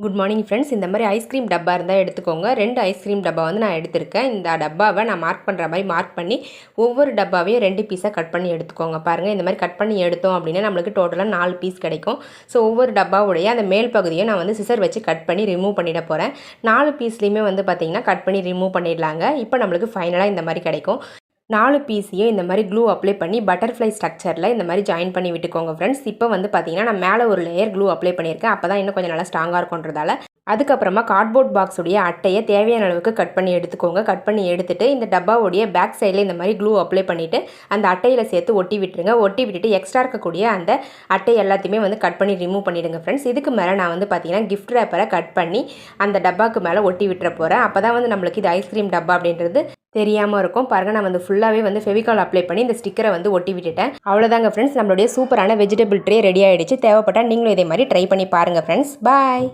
Good morning friends. இந்த மாதிரி ice cream டப்பா இருந்தால் எடுத்துக்கோங்க. 2 ஐஸ்கிரீம் டப்பா வந்து நான் எடுத்திருக்கேன். இந்த டப்பாவை நான் மார்க் பண்ணுற மாதிரி மார்க் பண்ணி ஒவ்வொரு டப்பாவையும் 2 பீஸாக கட் பண்ணி எடுத்துக்கோங்க. பாருங்கள், இந்த மாதிரி கட் பண்ணி எடுத்தோம் அப்படின்னா நம்மளுக்கு டோட்டலாக 4 பீஸ் கிடைக்கும். ஸோ ஒவ்வொரு டப்பாவுடைய அந்த மேல் பகுதியை நான் வந்து சிசர் வச்சு கட் பண்ணி ரிமூவ் பண்ணிட போகிறேன். 4 பீஸ்லேயுமே வந்து பார்த்திங்கன்னா கட் பண்ணி ரிமூவ் பண்ணிடலாங்க. இப்போ நம்மளுக்கு ஃபைனலாக இந்த மாதிரி கிடைக்கும். 4 பீஸையும் இந்த மாதிரி க்ளூ அப்ளை பண்ணி பட்டர்ஃப்ளை ஸ்ட்ரக்சரில் இந்த மாதிரி ஜாயின் பண்ணி விட்டுக்கோங்க ஃப்ரெண்ட்ஸ். இப்போ வந்து பார்த்தீங்கன்னா நான் மேலே ஒரு லேயர் க்ளூ அப்ளை பண்ணியிருக்கேன். அப்போ தான் இன்னும் கொஞ்சம் நல்லா ஸ்ட்ராங்காக இருக்கும்ன்றதால. அதுக்கப்புறமா கார்ட்போர்ட் பாக்ஸுடைய அட்டையை தேவையான அளவுக்கு கட் பண்ணி எடுத்துக்கோங்க. கட் பண்ணி எடுத்துகிட்டு இந்த டப்பாவுடைய பேக் சைடில் இந்த மாதிரி க்ளூ அப்ளை பண்ணிவிட்டு அந்த அட்டையில் சேர்த்து ஒட்டி விட்டுருங்க. ஒட்டி விட்டுட்டு எக்ஸ்ட்ரா இருக்கக்கூடிய அந்த அட்டை எல்லாத்தையுமே வந்து கட் பண்ணி ரிமூவ் பண்ணிவிடுங்க ஃப்ரெண்ட்ஸ். இதுக்கு மேலே நான் வந்து பார்த்தீங்கன்னா கிஃப்ட் ரேப்பரை கட் பண்ணி அந்த டப்பாவுக்கு மேலே ஒட்டி விட்டுற போகிறேன். அப்போ தான் வந்து நம்மளுக்கு இது ஐஸ்கிரீம் டப்பா அப்படின்றது தெரியாமல் இருக்கும். பாருங்கள், நான் வந்து ஃபுல்லாகவே வந்து ஃபெவிகால் அப்ளை பண்ணி இந்த ஸ்டிக்கரை வந்து ஒட்டி விட்டுட்டேன். அவ்வளோதாங்க ஃப்ரெண்ட்ஸ், நம்மளுடைய சூப்பரான வெஜிடபிள் ட்ரே ரெடி ஆகிடுச்சு. தேவைப்பட்டால் நீங்களும் இதே மாதிரி ட்ரை பண்ணி பாருங்கள் ஃப்ரெண்ட்ஸ். பாய்.